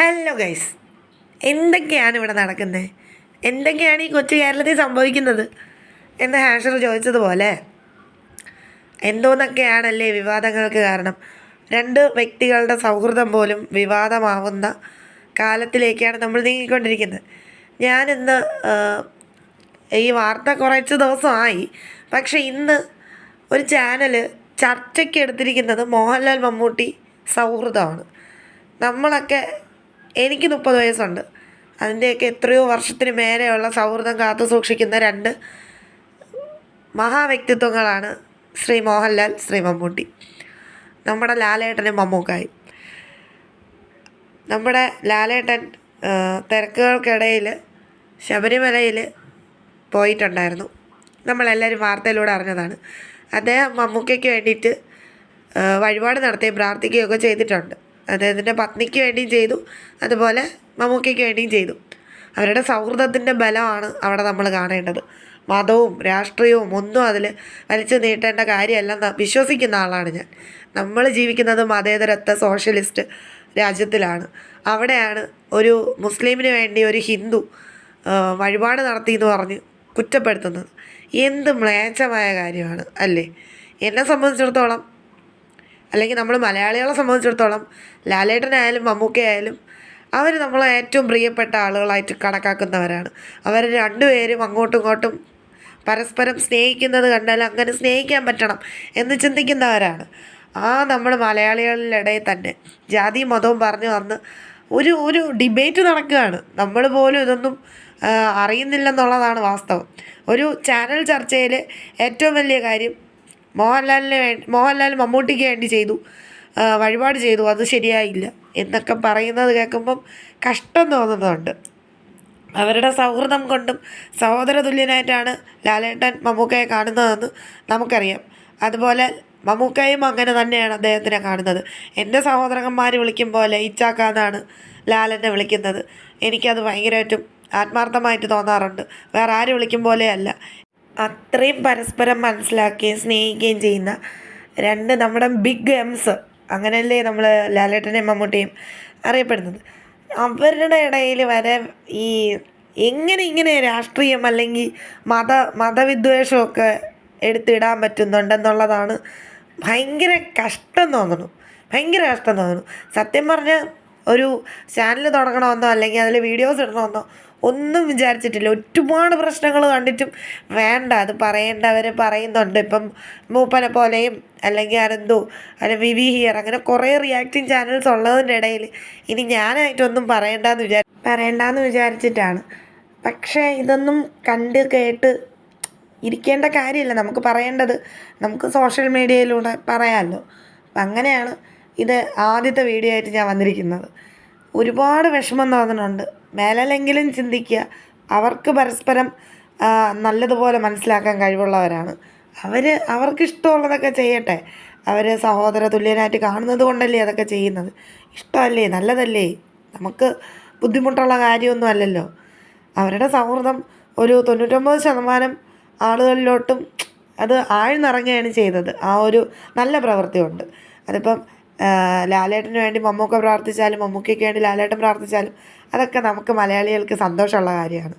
Hello guys, എന്തൊക്കെയാണ് ഇവിടെ നടക്കുന്നത്? എന്തൊക്കെയാണ് ഈ കൊച്ചു കേരളത്തിൽ സംഭവിക്കുന്നത് എന്ന് ഹാഷർ ചോദിച്ചതുപോലെ എന്തോന്നൊക്കെയാണല്ലേ വിവാദങ്ങൾക്ക് കാരണം. രണ്ട് വ്യക്തികളുടെ സൗഹൃദം പോലും വിവാദമാവുന്ന കാലത്തിലേക്കാണ് നമ്മൾ നീങ്ങിക്കൊണ്ടിരിക്കുന്നത്. ഞാനിന്ന് ഈ വാർത്ത കുറച്ച് ദിവസമായി, പക്ഷേ ഇന്ന് ഒരു ചാനൽ ചർച്ചയ്ക്ക് എടുത്തിരിക്കുന്നത് മോഹൻലാൽ മമ്മൂട്ടി സൗഹൃദമാണ്. നമ്മളൊക്കെ, എനിക്ക് 30 വയസ്സുണ്ട്, അതിൻ്റെയൊക്കെ എത്രയോ വർഷത്തിന് മേലെയുള്ള സൗഹൃദം കാത്തു സൂക്ഷിക്കുന്ന രണ്ട് മഹാവ്യക്തിത്വങ്ങളാണ് ശ്രീ മോഹൻലാൽ, ശ്രീ മമ്മൂട്ടി. നമ്മുടെ ലാലേട്ടനും മമ്മൂക്കായും. നമ്മുടെ ലാലേട്ടൻ തിരക്കുകൾക്കിടയിൽ ശബരിമലയിൽ പോയിട്ടുണ്ടായിരുന്നു. നമ്മളെല്ലാവരും വാർത്തയിലൂടെ അറിഞ്ഞതാണ്. അദ്ദേഹം മമ്മൂക്കയ്ക്ക് വേണ്ടിയിട്ട് വഴിപാട് നടത്തുകയും പ്രാർത്ഥിക്കുകയൊക്കെ ചെയ്തിട്ടുണ്ട്. അദ്ദേഹത്തിൻ്റെ പത്നിക്ക് വേണ്ടിയും ചെയ്തു, അതുപോലെ മമ്മൂക്കയ്ക്ക് വേണ്ടിയും ചെയ്തു. അവരുടെ സൗഹൃദത്തിൻ്റെ ബലമാണ് അവിടെ നമ്മൾ കാണേണ്ടത്. മതവും രാഷ്ട്രീയവും ഒന്നും അതിൽ വലിച്ചു നീട്ടേണ്ട കാര്യമല്ല വിശ്വസിക്കുന്ന ആളാണ് ഞാൻ. നമ്മൾ ജീവിക്കുന്നത് മതേതരത്വ സോഷ്യലിസ്റ്റ് രാജ്യത്തിലാണ്. അവിടെയാണ് ഒരു മുസ്ലിമിന് വേണ്ടി ഒരു ഹിന്ദു വഴിപാട് നടത്തി എന്ന് പറഞ്ഞ് കുറ്റപ്പെടുത്തുന്നത്. എന്ത് മ്ലേച്ഛമായ കാര്യമാണ് അല്ലേ? എന്നെ സംബന്ധിച്ചിടത്തോളം, അല്ലെങ്കിൽ നമ്മൾ മലയാളികളെ സംബന്ധിച്ചിടത്തോളം, ലാലേട്ടനായാലും മമ്മൂക്കയായാലും അവർ നമ്മളെ ഏറ്റവും പ്രിയപ്പെട്ട ആളുകളായിട്ട് കണക്കാക്കുന്നവരാണ്. അവർ രണ്ടുപേരും അങ്ങോട്ടും ഇങ്ങോട്ടും പരസ്പരം സ്നേഹിക്കുന്നത് കണ്ടാൽ അങ്ങനെ സ്നേഹിക്കാൻ പറ്റണം എന്ന് ചിന്തിക്കുന്നവരാണ്. നമ്മൾ മലയാളികളുടെ തന്നെ ജാതി മതവും പറഞ്ഞു വന്ന് ഒരു ഡിബേറ്റ് നടക്കുകയാണ്. നമ്മൾ പോലും ഇതൊന്നും അറിയുന്നില്ലെന്നുള്ളതാണ് വാസ്തവം. ഒരു ചാനൽ ചർച്ചയിൽ ഏറ്റവും വലിയ കാര്യം മോഹൻലാൽ മമ്മൂട്ടിക്ക് വേണ്ടി ചെയ്തു, വഴിപാട് ചെയ്തു, അത് ശരിയായില്ല എന്നൊക്കെ പറയുന്നത് കേൾക്കുമ്പം കഷ്ടം തോന്നുന്നുണ്ട്. അവരുടെ സൗഹൃദം കൊണ്ടും സഹോദര തുല്യനായിട്ടാണ് ലാലേട്ടൻ മമ്മൂക്കയെ കാണുന്നതെന്ന് നമുക്കറിയാം. അതുപോലെ മമ്മൂക്കയും അങ്ങനെ തന്നെയാണ് അദ്ദേഹത്തിനെ കാണുന്നത്. എൻ്റെ സഹോദരന്മാർ വിളിക്കും പോലെ ഇച്ചാക്കാന്നാണ് ലാലെന്നെ വിളിക്കുന്നത്. എനിക്കത് ഭയങ്കരമായിട്ടും ആത്മാർത്ഥമായിട്ട് തോന്നാറുണ്ട്. വേറെ ആര് വിളിക്കും പോലെയല്ല. അത്രയും പരസ്പരം മനസ്സിലാക്കുകയും സ്നേഹിക്കുകയും ചെയ്യുന്ന രണ്ട് നമ്മുടെ ബിഗ് എംസ്, അങ്ങനെയല്ലേ നമ്മൾ ലാലേട്ടനെയും മമ്മൂട്ടിയും അറിയപ്പെടുന്നത്. അവരുടെ ഇടയിൽ വരെ ഈ ഇങ്ങനെ രാഷ്ട്രീയം അല്ലെങ്കിൽ മതവിദ്വേഷമൊക്കെ എടുത്തിടാൻ പറ്റുന്നുണ്ടെന്നുള്ളതാണ് ഭയങ്കര കഷ്ടം തോന്നുന്നു. സത്യം പറഞ്ഞാൽ ഒരു ചാനൽ തുടങ്ങണമെന്നോ അല്ലെങ്കിൽ അതിൽ വീഡിയോസ് ഇടണമെന്നോ ഒന്നും വിചാരിച്ചിട്ടില്ല. ഒരുപാട് പ്രശ്നങ്ങൾ കണ്ടിട്ടും വേണ്ട, അത് പറയേണ്ടവർ പറയുന്നുണ്ട്. ഇപ്പം മൂപ്പനെ പോലെയും അല്ലെങ്കിൽ അനന്തു അല്ലെങ്കിൽ വിവി ഹിയർ, അങ്ങനെ കുറേ റിയാക്ടിങ് ചാനൽസ് ഉള്ളതിൻ്റെ ഇടയിൽ ഇനി ഞാനായിട്ടൊന്നും പറയണ്ടെന്ന് വിചാരിച്ചിട്ടാണ്. പക്ഷേ ഇതൊന്നും കണ്ട് കേട്ട് ഇരിക്കേണ്ട കാര്യമില്ല. നമുക്ക് പറയേണ്ടത് നമുക്ക് സോഷ്യൽ മീഡിയയിലൂടെ പറയാമല്ലോ. അപ്പം അങ്ങനെയാണ് ഇത് ആദ്യത്തെ വീഡിയോ ആയിട്ട് ഞാൻ വന്നിരിക്കുന്നത്. ഒരുപാട് വിഷമം തോന്നുന്നുണ്ട്. മേലെങ്കിലും ചിന്തിക്കുക. അവർക്ക് പരസ്പരം നല്ലതുപോലെ മനസ്സിലാക്കാൻ കഴിവുള്ളവരാണ്. അവർക്ക് ഇഷ്ടമുള്ളതൊക്കെ ചെയ്യട്ടെ. അവർ സഹോദര തുല്യനായിട്ട് കാണുന്നത് കൊണ്ടല്ലേ അതൊക്കെ ചെയ്യുന്നത്. ഇഷ്ടമല്ലേ, നല്ലതല്ലേ, നമുക്ക് ബുദ്ധിമുട്ടുള്ള കാര്യമൊന്നും അല്ലല്ലോ. അവരുടെ സൗഹൃദം ഒരു 99% ആളുകളിലോട്ടും അത് ആഴ്ന്നിറങ്ങുകയാണ് ചെയ്തത്. ആ ഒരു നല്ല പ്രവൃത്തി കൊണ്ട്. അതിപ്പം ലാലേട്ടന് വേണ്ടി മമ്മൂക്ക പ്രാർത്ഥിച്ചാലും മമ്മൂക്കയ്ക്ക് വേണ്ടി ലാലേട്ടൻ പ്രാർത്ഥിച്ചാലും അതൊക്കെ നമുക്ക് മലയാളികൾക്ക് സന്തോഷമുള്ള കാര്യമാണ്.